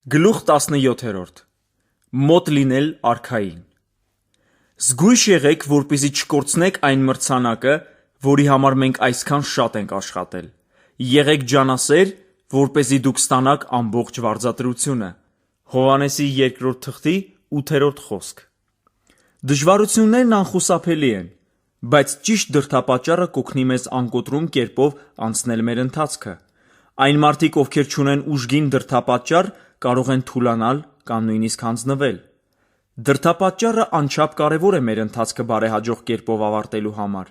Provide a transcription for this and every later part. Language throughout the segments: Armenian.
Գլուխ 17 Մոտ լինել արքային Զգույշ եղեք, որպեսզի չկորցնեք այն մրցանակը, որի համար մենք այսքան շատ ենք աշխատել: Եղեք ջանասեր, որպեսզի դուք ստանաք ամբողջ վարձատրությունը: Հովհաննեսի 2-րդ խոսք Դժվարություններն անխուսափելի են, բայց ճիշտ դրդապատճառը կօգնի մեզ անկոտրում կերպով անցնել մեր ընթացքը: Այն մարդիկ, ովքեր չունեն ուժգին դրդապատճառ, կարող են թուլանալ կամ նույնիսկ հանձնվել: Դրդապատճառը անչափ կարևոր է մեր ընթացքը բարեհաջող կերպով ավարտելու համար: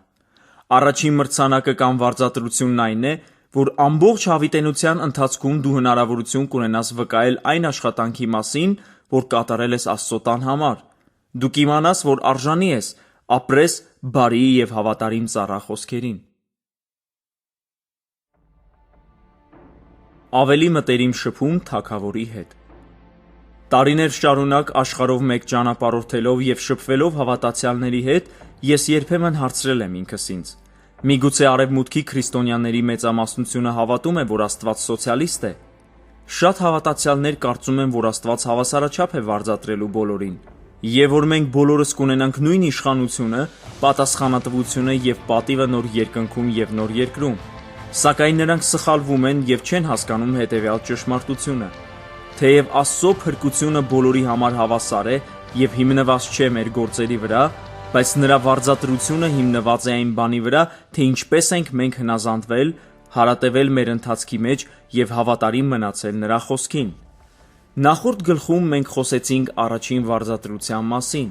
Առաջին մրցանակը կամ վարձատրությունն այն է, որ ամբողջ հավիտենության ընթացքում դու հնարավորություն կունենաս վկայել այն աշխատանքի մասին, որ կատարել ես Աստծո տան համար: Դու կիմանաս, որ արժանի ես, ապրես բարի և հավատարիմ ծառա խոսքերին: Ավելի մտերիմ շփում թագավորի հետ Տարիներ շարունակ աշխարհով մեկ ճանապարհորդելով և շփվելով հավատացյալների հետ, ես երբեմն հարցրել եմ ինքս ինձ. միգուցե Արևմուտքի քրիստոնյաների մեծամասնությունը հավատում է, որ Աստված սոցիալիստ է: Շատ հավատացյալներ կարծում են, որ Աստված հավասարաչափ է վարձատրելու բոլորին, և որ մենք բոլորս կունենանք նույն իշխանությունը, պատասխանատվությունը և պատիվը նոր երկնքում և նոր երկրում: Սակայն նրանք սխալվում են և չեն հասկանում հետևյալ ճշմարտությունը. թեև Աստծո փրկությունը բոլորի համար հավասար է և հիմնված չէ մեր գործերի վրա, բայց Նրա վարձատրությունը հիմնված է այն բանի վրա, թե ինչպես ենք մենք հնազանդվել, հարատևել մեր ընթացքի մեջ և հավատարիմ մնացել Նրա խոսքին: Նախորդ գլխում մենք խոսեցինք առաջին վարձատրության մասին: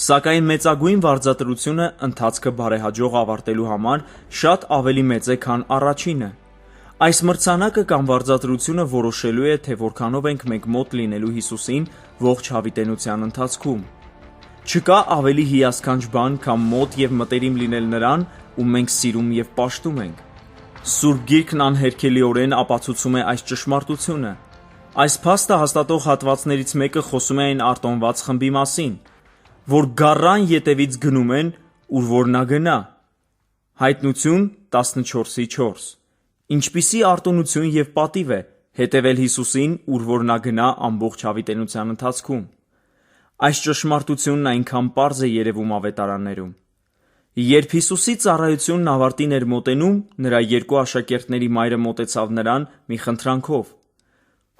Սակայն մեծագույն վարձատրությունը ընթացքը բարեհաջող ավարտելու համար շատ ավելի մեծ է, քան առաջինը: Այս մրցանակը կամ վարձատրությունը որոշելու է, թե որքանով ենք մենք մոտ լինելու Հիսուսին ողջ հավիտենության ընթացքում: Չկա ավելի հիասքանչ բան, քան մոտ և մտերիմ լինել Նրան, ում մենք սիրում և պաշտում ենք: Սուրբ Գիրքն անհերքելիորեն ապացուցում է այս ճշմարտությունը: Այս փաստը հաստատող հատվածներից մեկը խոսում է այն արտոնված խմբի մասին, որ գառան ետևից գնում են, ուր որ նա գնա: Հայտնություն 14:4 Ինչպիսի արտոնություն և պատիվ է հետևել Հիսուսին, ուր որ նա գնա ամբողջ հավիտենության ընթացքում: Այս ճշմարտությունն այնքան պարզ է երևում ավետարաններում: Երբ Հիսուսի ծառայությունն ավարտին էր մոտենում, նրա երկու աշակերտների մայրը մոտեցավ նրան մի խնդրանքով: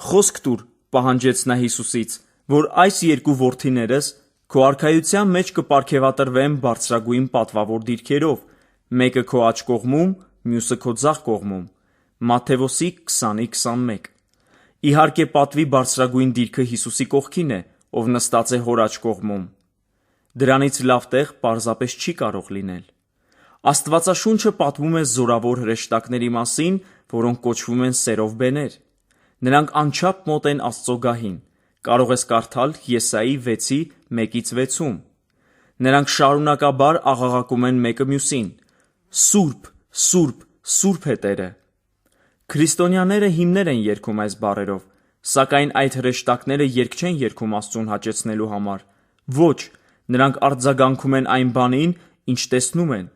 «Խոսք տուր», պահանջեց նա Հիսուսից, «որ այս երկու որդիներս քո արքայության մեջ կպարգևատրվեն բարձրագույն պատվավոր դիրքերով, մեկը քո աջ կողմում, մյուսը քո ձախ կողմում»: Մատթեոս 20:21 Իհարկե պատվի բարձրագույն դիրքը Հիսուսի կողքին է, ով նստած է Հոր աջ կողմում: Դրանից լավ տեղ պարզապես չի կարող լինել: Աստվածաշունչը պատմում է զորավոր հրեշտակների մասին, որոնք կոչվում են սերովբեներ: Նրանք անչափ մոտ են Աստծո գահին: Կարող ես կարդալ Եսայի 6:1-6: Նրանք շարունակաբար աղաղակում են մեկը մյուսին. «Սուրբ, Սուրբ, Սուրբ է Տերը»: Քրիստոնյաները հիմներ են երգում այս բառերով, սակայն այդ հրեշտակները երգ չեն երգում Աստծուն հաճեցնելու համար: Ոչ, նրանք արձագանքում են այն բանին, ինչ տեսնում են: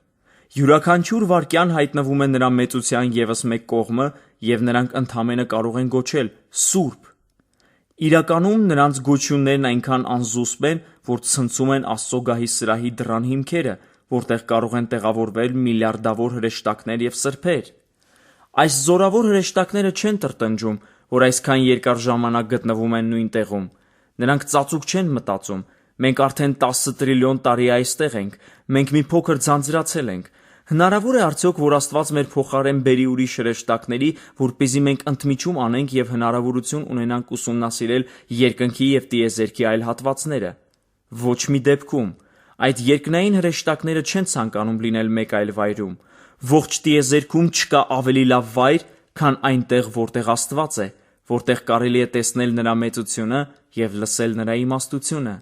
Յուրաքանչյուր վայրկյան հայտնվում է նրա մեծության ևս մեկ կողմը և նրանք ընդամենը կարող են գոչել. «Սուրբ»: Իրականում նրանց գոչյուններն այնքան անզուսպ են, որ ցնցում են Աստծո գահի սրահի դռան հիմքերը, որտեղ կարող են տեղավորվել միլիարդավոր հրեշտակներ և սրբեր: Այս զորավոր հրեշտակները չեն տրտնջում, որ այսքան երկար ժամանակ գտնվում են նույն տեղում: Նրանք ծածուկ չեն մտածում. «Մենք արդեն 10 տրիլիոն տարի այստեղ ենք, մենք մի փոքր ձանձրացել ենք: Հնարավո՞ր է արդյոք, որ Աստված մեր փոխարեն բերի ուրիշ հրեշտակների, որպեսզի մենք ընդմիջում անենք և հնարավորություն ունենանք ուսումնասիրել երկնքի և տիեզերքի այլ հատվածները: Ոչ մի դեպքում: Այդ երկնային հրեշտակները չեն ցանկանում լինել մեկ այլ վայրում: Ողջ տիեզերքում չկա ավելի լավ վայր, քան այնտեղ, որտեղ Աստված է, որտեղ կարելի է տեսնել Նրա մեծությունը և լսել Նրա իմաստությունը: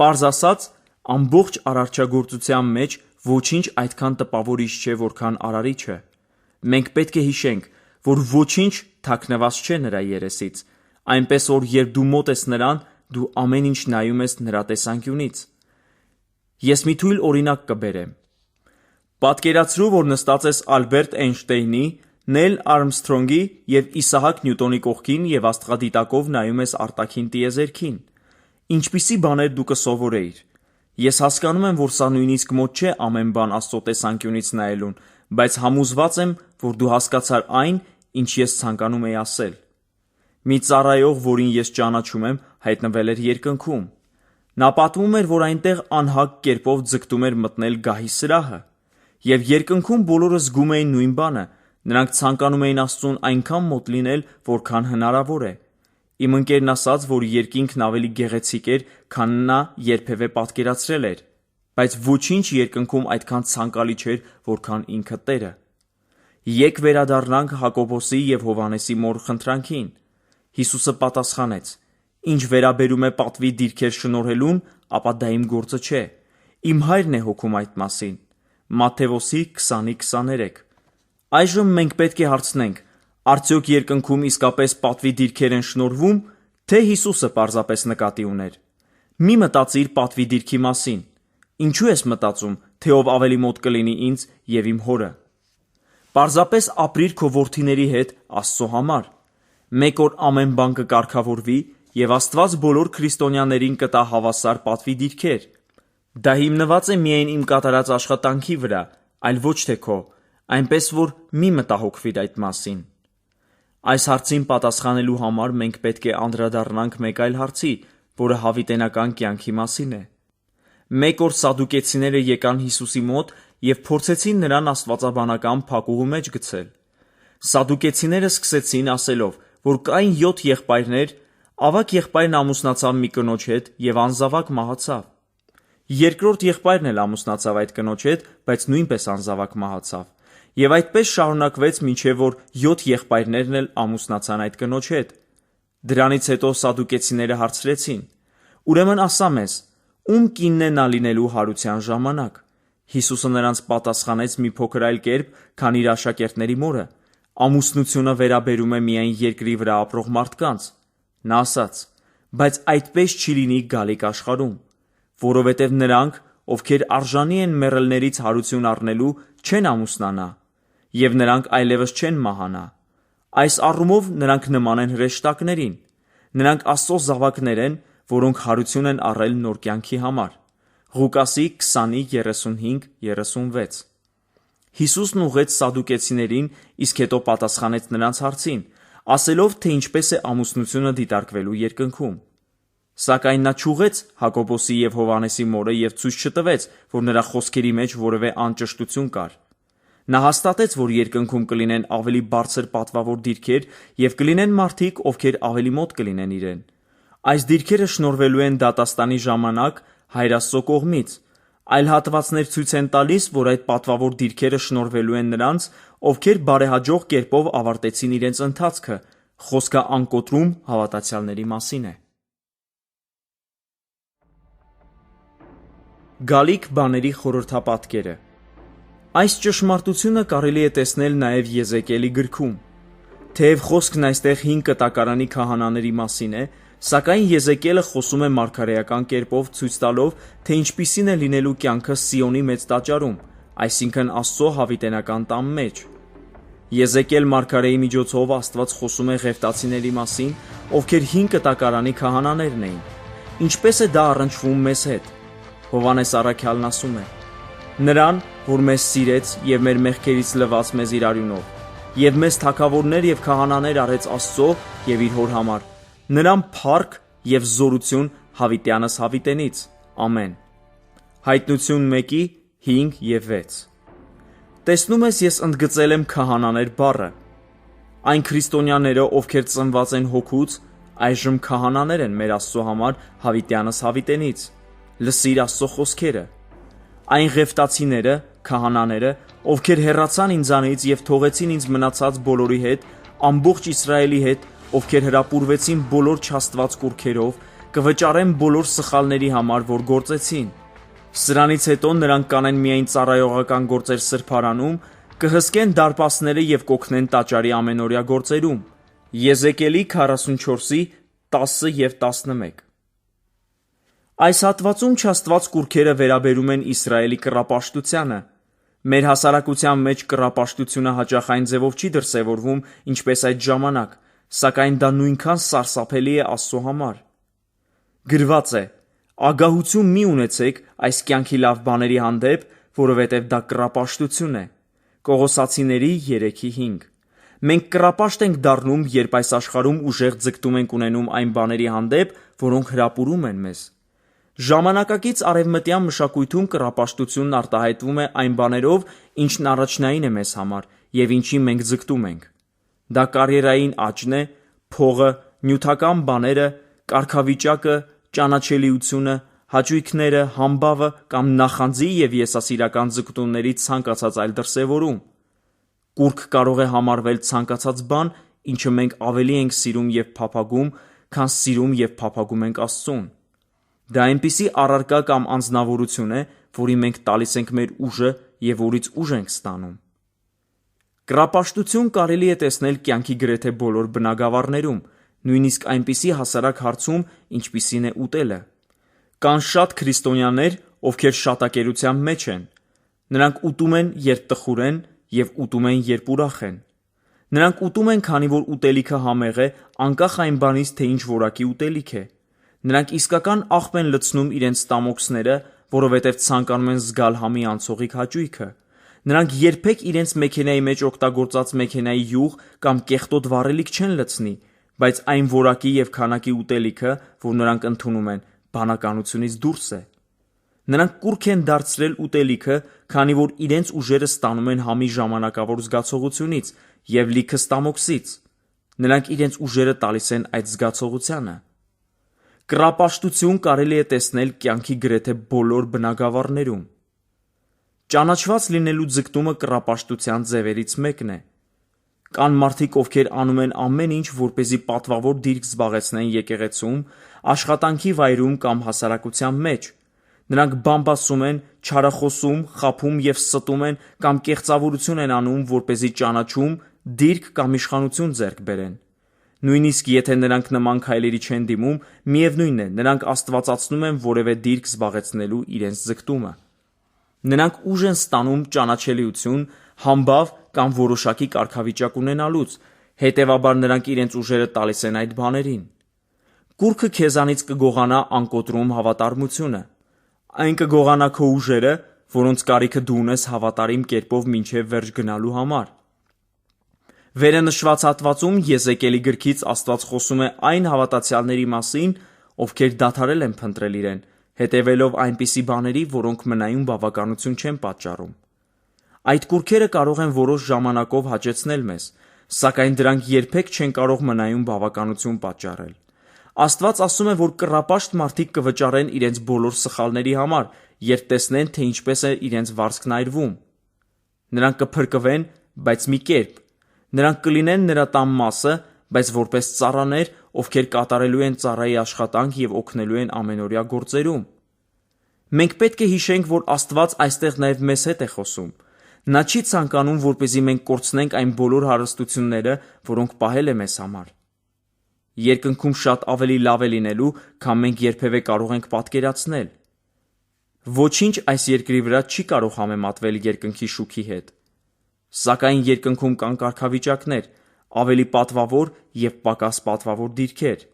Պարզ ասած, ամբողջ արարչագործության մեջ ոչինչ այդքան տպավորիչ չէ, որքան Արարիչը: Մենք պետք է հիշենք, որ ոչինչ թաքնված չէ Նրա երեսից, այնպես որ երբ դու մոտ ես Նրան, դու ամեն ինչ նայում ես Նրա տեսանկյունից: Ես մի թույլ օրինակ կբերեմ: Պատկերացրու, որ նստած ես Ալբերտ Էյնշտեյնի Նեյլ Արմսթրոնգի և Իսահակ Նյուտոնի կողքին և աստղադիտակով նայում ես արտաքին տիեզերքին։ Ինչպիսի բաներ դու կսովորեիր։ Ես հասկանում եմ, որ սա նույնիսկ մոտ չէ ամեն բան Աստծո տեսանկյունից նայելուն, բայց համոզված եմ, որ դու հասկացար այն, ինչ ես ցանկանում էի ասել։ Մի ծառայող, որին ես ճանաչում եմ, հայտնվել էր երկնքում։ Նա պատմում էր, որ այնտեղ անհագ կերպով ձգտում էր մտնել գահի սրահը։ Եվ երկնքում բոլորը զգում էին նույն բանը, նրանք ցանկանում էին Աստծուն այնքան մոտ լինել, որքան հնարավոր է։ Իմ ընկերն ասաց, որ երկինքն ավելի գեղեցիկ էր, քան նա երբևէ պատկերացրել էր, բայց ոչինչ երկնքում այդքան ցանկալի չէր, որքան ինքը Տերը։ Եկեք վերադառնանք Հակոբոսի և Հովհաննեսի մոր խնդրանքին։ Հիսուսը պատասխանեց. «Ինչ վերաբերում է պատվի դիրքեր շնորհելուն, ապա դա իմ գործը չէ։ Իմ Հայրն է հոգում այդ մասին»։ Մատթեոս 20:23։ Այժմ մենք պետք է հարցնենք. արդյոք երկնքում իսկապես պատվի դիրքեր են շնորհվում, թե Հիսուսը պարզապես նկատի ուներ։ Մի մտածիր պատվի դիրքի մասին։ Ինչու ես մտածում, թե ով ավելի մոտ կլինի ինձ և իմ Հորը։ Պարզապես ապրիր քո որդիների հետ Աստծո համար։ Մեկ օր ամեն բան կկարգավորվի, և Աստված բոլոր քրիստոնյաներին կտա հավասար պատվի դիրքեր։ Դա հիմնված է միայն իմ կատարած աշխատանքի վրա, այլ ոչ թե քո, այնպես որ մի մտահոգվիր այդ մասին։ Այս հարցին պատասխանելու համար մենք պետք է անդրադառնանք մեկ այլ հարցի, որը հավիտենական կյանքի մասին է։ Մեկ օր սադուկեցիները եկան Հիսուսի մոտ և փորձեցին նրան աստվածաբանական փակուղու մեջ գցել։ Սադուկեցիները սկսեցին ասելով, որ կային 7 եղբայրներ, ավագ եղբայրն ամուսնացավ մի կնոջ հետ և անզավակ մահացավ։ Երկրորդ եղբայրն էլ ամուսնացավ այդ կնոջ հետ, բայց նույնպես անզավակ մահացավ։ Եվ այդպես շարունակվեց, մինչև որ 7 եղբայրներն էլ ամուսնացան այդ կնոջ հետ։ Դրանից հետո սադուկեցիները հարցրեցին. «Ուրեմն ասա մեզ, ում կինն է նա լինելու հարության ժամանակ»։ Հիսուսը նրանց պատասխանեց մի փոքր այլ կերպ, քան իր աշակերտների մորը. «Ամուսնությունը վերաբերում է միայն երկրի վրա ապրող մարդկանց»։ Նա ասաց. «Բայց այդպես չի լինի գալիք աշխարհում, որովհետև նրանք, ովքեր արժանի են մեռելներից հարություն առնելու, չեն ամուսնանա, և նրանք այլևս չեն մահանա։ Այս առումով նրանք նման են հրեշտակներին։ Նրանք Աստծո զավակներ են, որոնք հարություն են առել նոր կյանքի համար»։ Ղուկասի 20:35-36։ Հիսուսն ուղղեց սադուկեցիներին, իսկ հետո պատասխանեց նրանց հարցին, ասելով, թե ինչպես է ամուսնությունը դիտարկվելու երկնքում։ Սակայն նա չուղղեց Հակոբոսի և Հովհաննեսի մորը և ցույց չտվեց, որ նրա խոսքերի մեջ որևէ անճշտություն կար։ Նա հաստատեց, որ երկնքում կլինեն ավելի բարձր պատվավոր դիրքեր և կլինեն մարդիկ, ովքեր ավելի մոտ կլինեն իրեն։ Այս դիրքերը շնորհվելու են դատաստանի ժամանակ Հայր Աստծո կողմից։ Այլ հատվածներ ցույց են տալիս, որ այդ պատվավոր դիրքերը շնորհվելու են նրանց, ովքեր բարեհաջող կերպով ավարտեցին իրենց ընթացքը։ Խոսքը անկոտրում հավատացյալների մասին է։ Գալիք բաների խորհրդապատկերը։ Այս ճշմարտությունը կարելի է տեսնել նաև Եզեկիելի գրքում։ Թեև խոսքն այստեղ հին կտակարանի քահանաների մասին է, սակայն Եզեկիելը խոսում է մարգարեական կերպով, ցույց տալով, թե ինչպիսին է լինելու կյանքը Սիոնի մեծ տաճարում, այսինքն Աստծո հավիտենական տան մեջ։ Եզեկիել մարգարեի միջոցով Աստված խոսում է ղևտացիների մասին, ովքեր հին կտակարանի քահանաներն էին։ Ինչպես է դա առնչվում մեզ հետ։ Հովհաննես առաքյալն ասում է. «Նրան, որ մեզ սիրեց և մեր մեղքերից լվաց մեզ իր արյունով, և մեզ թագավորներ և քահանաներ արեց Աստծո և իր Հոր համար, նրան փառք և զորություն հավիտյանս հավիտենից։ Ամեն»։ Հայտնություն 1:5-6։ Տեսնում ես, ես ընդգծել եմ քահանաներ բառը։ Այն քրիստոնյաները, ովքեր ծնված են Հոգուց, այժմ քահանաներ են մեր Աստծո համար հավիտյանս հավիտենից։ Լսիր Աստծո խոսքերը։ Այն ղևտացիները, քահանաները, ովքեր հեռացան ինձանից և թողեցին ինձ մնացած բոլորի հետ, ամբողջ Իսրայելի հետ, ովքեր հրապուրվեցին բոլոր չաստված կուռքերով, կվճարեն բոլոր սխալների համար, որ գործեցին։ Սրանից հետո նրանք կանեն միայն ծառայողական գործեր սրբարանում, կհսկեն դարպասները և կօգնեն տաճարի ամենօրյա գործերում։ Եզեկիելի 44:10-11։ Այս հատվածում չաստված կուռքերը վերաբերում են Իսրայելի կռապաշտությանը։ Մեր հասարակության մեջ կռապաշտությունը հաճախ այն ձևով չի դրսևորվում, ինչպես այդ ժամանակ, սակայն դա նույնքան սարսափելի է Աստծո համար։ Գրված է. «Ագահություն մի ունեցեք այս կյանքի լավ բաների հանդեպ, որովհետև դա կռապաշտություն է»։ Կողոսացիների 3:5։ Մենք կռապաշտ ենք դառնում, երբ այս աշխարհում ուժեղ ձգտում ենք ունենում այն բաների հանդեպ, որոնք հրապուրում են մեզ։ Ժամանակակից արևմտյան մշակույթում կռապաշտությունն արտահայտվում է այն բաներով, ինչն առաջնային է մեզ համար և ինչին մենք ձգտում ենք։ Դա կարիերային աճն է, փողը, նյութական բաները, կարգավիճակը, ճանաչելիությունը, հաճույքները, համբավը կամ նախանձի և եսասիրական ձգտումների ցանկացած այլ դրսևորում։ Կուռք կարող է համարվել ցանկացած բան, ինչը մենք ավելի ենք սիրում և փափագում, քան սիրում և փափագում ենք Աստծուն։ Դա այնպիսի առարկա կամ անձնավորություն է, որի մենք տալիս ենք մեր ուժը և որից ուժ ենք ստանում։ Կռապաշտություն կարելի է տեսնել կյանքի գրեթե բոլոր բնագավառներում, նույնիսկ այնպիսի հասարակ հարցում, ինչպիսին է ուտելը։ Կան շատ քրիստոնյաներ, ովքեր շատակերության մեջ են։ Նրանք ուտում են, երբ տխուր են, և ուտում են, երբ ուրախ են։ Նրանք ուտում են, քանի որ ուտելիքը համեղ է, անկախ այն բանից, թե ինչ որակի ուտելիք է։ Նրանք իսկական աղբ են լցնում իրենց ստամոքսները, որովհետև ցանկանում են զգալ համի անցողիկ հաճույքը։ Նրանք երբեք իրենց մեքենայի մեջ օգտագործած մեքենայի յուղ կամ կեղտոտ վառելիք չեն լցնի, բայց այն որակի և քանակի ուտելիքը, որ նրանք ընդունում են, բանականությունից դուրս է։ Նրանք կուռք են դարձրել ուտելիքը, քանի որ իրենց ուժերը ստանում են համի ժամանակավոր զգացողությունից և լիքը ստամոքսից։ Նրանք իրենց ուժերը տալիս են այդ զգացողությանը։ Կռապաշտություն կարելի է տեսնել կյանքի գրեթե բոլոր բնագավառներում։ Ճանաչված լինելու ձգտումը կռապաշտության ձևերից մեկն է։ Կան մարդիկ, ովքեր անում են ամեն ինչ, որպեսզի պատվավոր դիրք զբաղեցնեն եկեղեցում, աշխատանքի վայրում կամ հասարակության մեջ։ Նրանք բամբասում են, չարախոսում, խաբում և ստում են կամ կեղծավորություն են անում, որպեսզի ճանաչում, դիրք կամ իշխանություն ձեռք բերեն։ Նույնիսկ եթե նրանք նման քայլերի չեն դիմում, միևնույն է, նրանք աստվածացնում են որևէ դիրք զբաղեցնելու իրենց ձգտումը։ Նրանք ուժ են ստանում ճանաչելիություն, համբավ կամ որոշակի կարգավիճակ ունենալուց, հետևաբար նրանք իրենց ուժերը տալիս են այդ բաներին։ Կուռքը քեզանից կգողանա անկոտրում հավատարմությունը։ Այն կգողանա քո ուժերը, որոնց կարիքը դու ունես հավատարիմ կերպով մինչև վերջ գնալու համար։ Վերը նշված հատվածում Եզեկիելի գրքից Աստված խոսում է այն հավատացյալների մասին, ովքեր դադարել են փնտրել իրեն, հետևելով այնպիսի բաների, որոնք մնայուն բավականություն չեն պատճառում։ Այդ կուռքերը կարող են որոշ ժամանակով հաճեցնել մեզ, սակայն դրանք երբեք չեն կարող մնայուն բավականություն պատճառել։ Աստված ասում է, որ կռապաշտ մարդիկ կվճարեն իրենց բոլոր սխալների համար, երբ տեսնեն, թե ինչպես է իրենց վարձքն այրվում։ Նրանք կփրկվեն, բայց մի կերպ։ Նրանք կլինեն նրա տան մասը, բայց որպես ծառաներ, ովքեր կատարելու են ծառայի աշխատանք և օգնելու են ամենօրյա գործերում։ Մենք պետք է հիշենք, որ Աստված այստեղ նաև մեզ հետ է խոսում։ Նա չի ցանկանում, որպեսզի մենք կորցնենք այն բոլոր հարստությունները, որոնք պահել է մեզ համար։ Երկնքում շատ ավելի լավ է լինելու, քան մենք երբևէ կարող ենք պատկերացնել։ Ոչինչ այս երկրի վրա չի կարող համեմատվել երկնքի շուքի հետ։ Սակայն երկնքում կան կարգավիճակներ, ավելի պատվավոր և պակաս պատվավոր դիրքեր։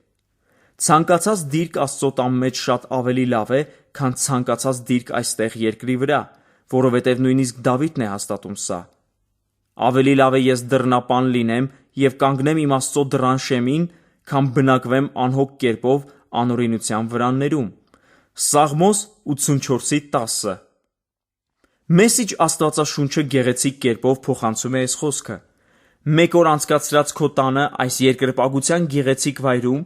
Ցանկացած դիրք Աստծո տան մեջ շատ ավելի լավ է, քան ցանկացած դիրք այստեղ երկրի վրա, որովհետև նույնիսկ Դավիթն է հաստատում սա։ Ավելի լավ է ես դռնապան լինեմ և կանգնեմ իմ Աստծո դռան շեմին, քան բնակվեմ անհոգ կերպով անօրենության վրաններում։ Սաղմոս 84:10։ Մեսիջ Աստվածաշունչը գեղեցիկ կերպով փոխանցում է այս խոսքը. «Մեկ օր անցկացրած քո տանը այս երկրպագության գեղեցիկ վայրում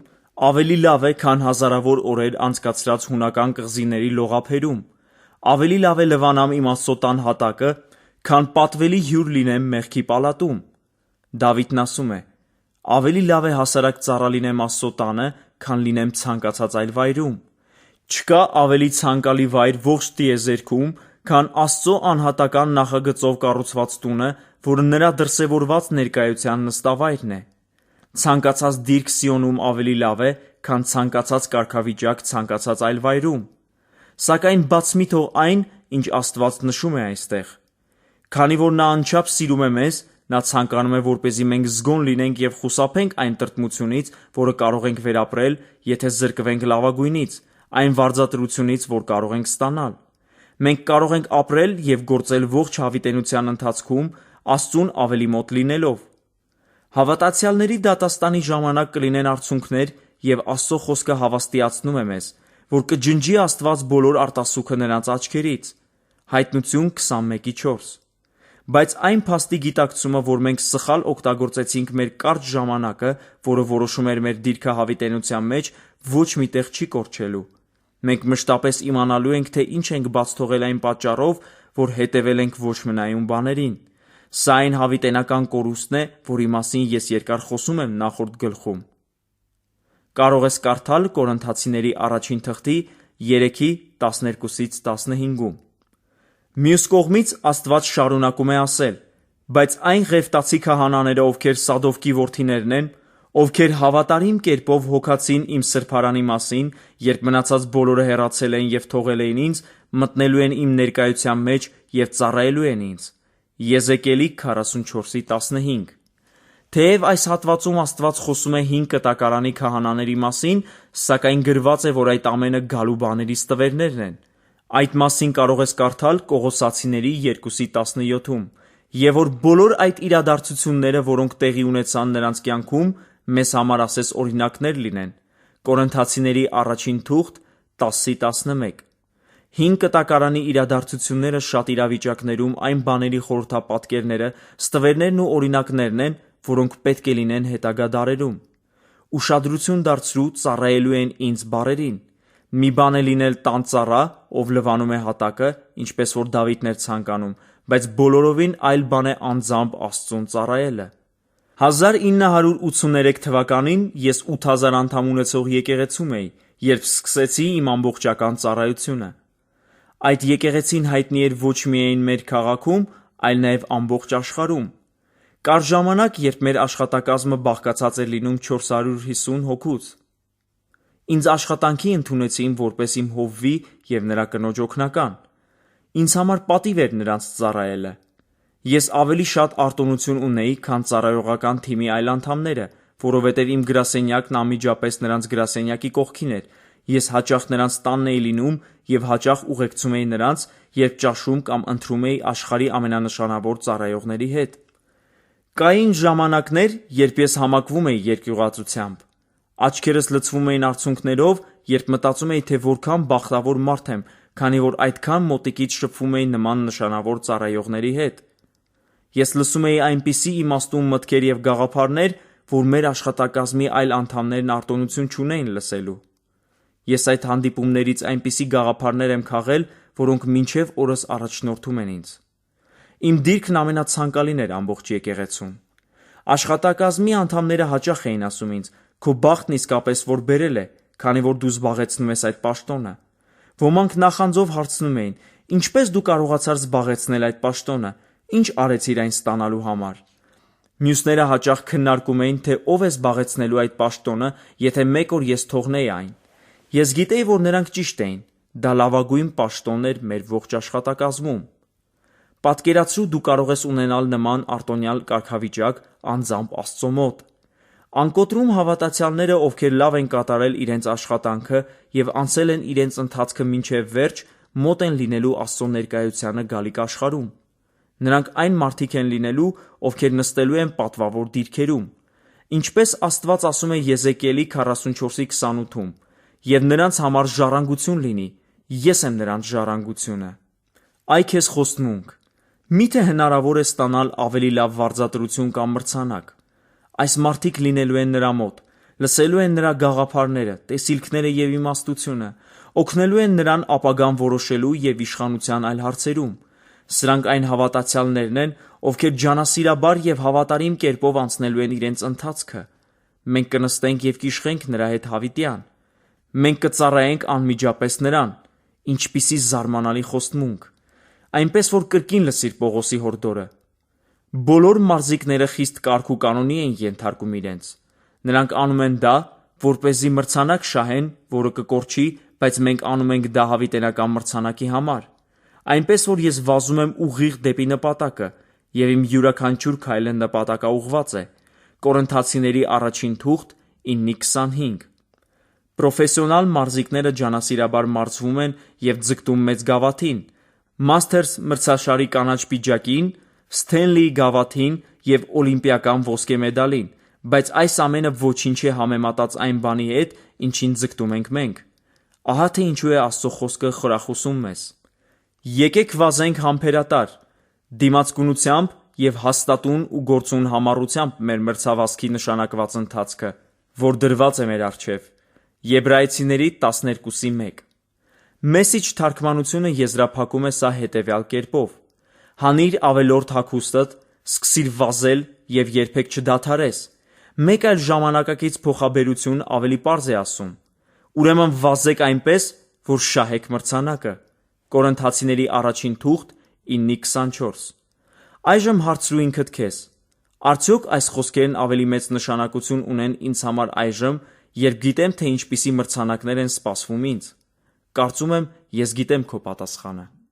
ավելի լավ է, քան հազարավոր օրեր անցկացրած հունական կղզիների լողափերում։ Ավելի լավ է լվանամ իմ Աստծո տան հատակը, քան պատվելի հյուր լինեմ մեղքի պալատում»։ Դավիթն ասում է. «Ավելի լավ է հասարակ ծառա լինեմ Աստծո տանը, քան լինեմ ցանկացած այլ վայրում։ Չկա ավելի ցանկալի վայր ողջ տիեզերքում, քան Աստծո անհատական նախագծով կառուցված տունը, որը նրա դրսևորված ներկայության նստավայրն է։ Ցանկացած դիրք Սիոնում ավելի լավ է, քան ցանկացած կարգավիճակ ցանկացած այլ վայրում։ Սակայն բաց մի թող այն, ինչ Աստված նշում է այստեղ։ Քանի որ նա անչափ սիրում է մեզ, նա ցանկանում է, որպեսզի մենք զգոն լինենք և խուսափենք այն տրտմությունից, որը կարող ենք վերապրել, եթե զրկվենք լավագույնից, այն վարձատրությունից, որ կարող ենք ստանալ։ Մենք կարող ենք ապրել և գործել ողջ հավիտենության ընթացքում Աստծուն ավելի մոտ լինելով։ Հավատացյալների դատաստանի ժամանակ կլինեն արցունքներ, և Աստծո խոսքը հավաստիացնում է մեզ, որ կջնջի Աստված բոլոր արտասուքը նրանց աչքերից։ Հայտնություն 21:4։ Բայց այն փաստի գիտակցումը, որ մենք սխալ օգտագործեցինք մեր կարճ ժամանակը, որը որոշում էր մեր դիրքը հավիտենության մեջ, ոչ մի տեղ չի կորչելու։ Մենք մշտապես իմանալու ենք, թե ինչ ենք բաց թողել այն պատճառով, որ հետևել ենք ոչ մնայուն բաներին։ Սա այն հավիտենական կորուստն է, որի մասին ես երկար խոսում եմ նախորդ գլխում։ Կարող ես կարդալ Կորինթացիների առաջին թղթի 3:12-15-ում։ Մյուս կողմից Աստված շարունակում է ասել. «Բայց այն Ղևտացի քահանաները, ովքեր Սադոկի որդիներն են, ովքեր հավատարիմ կերպով հոգացին իմ սրբարանի մասին, երբ մնացած բոլորը հեռացել են և թողել էին ինձ, մտնելու են իմ ներկայության մեջ և ծառայելու են ինձ»։ Եզեկիելի 44:15։ Թեև այս հատվածում Աստված խոսում է հին կտակարանի քահանաների մասին, սակայն գրված է, որ այդ ամենը գալու բաների ստվերներն են։ Այդ մասին կարող ես կարդալ Կողոսացիների 2:17-ում, և որ բոլոր այդ իրադարձությունները, որոնք տեղի ունեցան նրանց կյանքում, մեզ համար ասես օրինակներ լինեն։ Կորինթացիների առաջին թուղթ 10:11։ Հին կտակարանի իրադարձությունները շատ իրավիճակներում այն բաների խորհրդապատկերները, ստվերներն ու օրինակներն են, որոնք պետք է լինեն հետագա դարերում։ Ուշադրություն դարձրու «ծառայելու են ինձ» բառերին։ Մի բան է լինել տանծառա, ով լվանում է հատակը, ինչպես որ Դավիթն էր ցանկանում, բայց բոլորովին այլ բան է անձամբ Աստծուն ծառայելը։ 1983 թվականին ես 8000 անդամ ունեցող եկեղեցում էի, երբ սկսեցի իմ ամբողջական ծառայությունը։ Այդ եկեղեցին հայտնի էր ոչ միայն մեր քաղաքում, այլ նաև ամբողջ աշխարհում։ Կար ժամանակ, երբ մեր աշխատակազմը բաղկացած էր լինում 450 հոգուց։ Ինձ աշխատանքի ընդունեցին որպես իմ հովվի և նրա կնոջ օգնական։ Ինձ համար պատիվ էր նրանց ծառայելը։ Ես ավելի շատ արտոնություն ունեի, քան ծառայողական թիմի այլ անդամները, որովհետև իմ գրասենյակն անմիջապես նրանց գրասենյակի կողքին էր։ Ես հաճախ նրանց տանն էի լինում և հաճախ ուղեկցում էի նրանց, երբ ճաշում կամ ընթրում էի աշխարհի ամենանշանավոր ծառայողների հետ։ Կային ժամանակներ, երբ ես համակվում էի երկյուղածությամբ։ Աչքերս լցվում էին արցունքներով, երբ մտածում էի, թե որքան բախտավոր մարդ եմ, քանի որ այդքան մոտիկից շփվում էի նման նշանավոր ծառայողների հետ։ Ես լսում էի այնպիսի իմաստուն մտքեր և գաղափարներ, որ մեր աշխատակազմի այլ անդամներն արտոնություն չունեին լսելու։ Ես այդ հանդիպումներից այնպիսի գաղափարներ եմ քաղել, որոնք մինչև օրս առաջնորդում են ինձ։ Իմ դիրքն ամենացանկալին էր ամբողջ եկեղեցում։ Աշխատակազմի անդամները հաճախ էին ասում ինձ. «Քո բախտն իսկապես որ բերել է, քանի որ դու զբաղեցնում ես այդ պաշտոնը»։ Ոմանք նախանձով հարցնում էին. «Ինչպես դու կարողացար զբաղեցնել այդ պաշտոնը, ինչ արեցիր այն ստանալու համար»։ Մյուսները հաճախ քննարկում էին, թե ով է զբաղեցնելու այդ պաշտոնը, եթե մեկ օր ես թողնեի այն։ Ես գիտեի, որ նրանք ճիշտ էին։ Դա լավագույն պաշտոն էր մեր ողջ աշխատակազմում։ Պատկերացրու դու կարող ես ունենալ նման արտոնյալ կարգավիճակ անձամբ Աստծո մոտ։ Անկոտրում հավատացյալները, ովքեր լավ են կատարել իրենց աշխատանքը և անցել են իրենց ընթացքը մինչև վերջ, մոտ են լինելու Աստծո ներկայությանը գալիք աշխարհում։ Նրանք այն մարդիկ են լինելու, ովքեր նստելու են պատվավոր դիրքերում։ Ինչպես Աստված ասում է Եզեկիելի 44:28-ում. «Եվ նրանց համար ժառանգություն լինի, ես եմ նրանց ժառանգությունը»։ Այ քեզ խոստմունք։ Միթե հնարավոր է ստանալ ավելի լավ վարձատրություն կամ մրցանակ։ Այս մարդիկ լինելու են նրա մոտ, լսելու են նրա գաղափարները, տեսիլքները և իմաստությունը, օգնելու են նրան ապագան որոշելու և իշխանության այլ հարցերում։ Սրանք այն հավատացյալներն են, ովքեր ջանասիրաբար և հավատարիմ կերպով անցնելու են իրենց ընթացքը։ Մենք կնստենք և կիշխենք նրա հետ հավիտյան։ Մենք կծառայենք անմիջապես նրան։ Ինչպիսի զարմանալի խոստմունք։ Այնպես որ կրկին լսիր Պողոսի հորդորը։ Բոլոր մարզիկները խիստ կարգ ու կանոնի են ենթարկում իրենց։ Նրանք անում են դա, որպեսզի մրցանակ շահեն, որը կկորչի, բայց մենք անում ենք դա հավիտենական մրցանակի համար։ այնպես որ ես վազում եմ ուղիղ դեպի նպատակը, եւ իմ յուրաքանչյուր քայլը նպատակաուղղված է։ Կորինթացիների առաջին թուղթ 9:25։ Պրոֆեսիոնալ մարզիկները ջանասիրաբար մարզվում են եւ ձգտում մեծ գավաթին, Masters մրցաշարի կանաչ պիջակին, Stanley գավաթին եւ օլիմպիական ոսկե մեդալին, բայց այս ամենը ոչինչ է համեմատած այն բանի հետ, ինչին ձգտում ենք մենք։ Ահա թե ինչու է Աստծո խոսքը խրախուսում մեզ. եկեք վազենք համբերատար, դիմացկունությամբ եւ հաստատուն ու գործուն համառությամբ մեր մրցավազքի նշանակված ընթացքը, որ դրված է մեր առջև։ Եբրայեցիների 12:1։ Մեսիջ թարգմանությունը եզրափակում է սա հետևյալ կերպով. հանիր ավելորդ հագուստդ, սկսիր վազել եւ երբեք չդադարես։ Մեկ այլ ժամանակակից փոխաբերություն ավելի պարզ է ասում. ուրեմն վազեք այնպես, որ շահեք մրցանակը։ Կորինթացիների առաջին թուղթ 9:24։ Այժմ հարցրու ինքդ քեզ. արդյոք այս խոսքերն ավելի մեծ նշանակություն ունեն ինձ համար այժմ, երբ գիտեմ, թե ինչպիսի մրցանակներ են սպասվում ինձ։ Կարծում եմ, ես գիտեմ քո պատասխանը։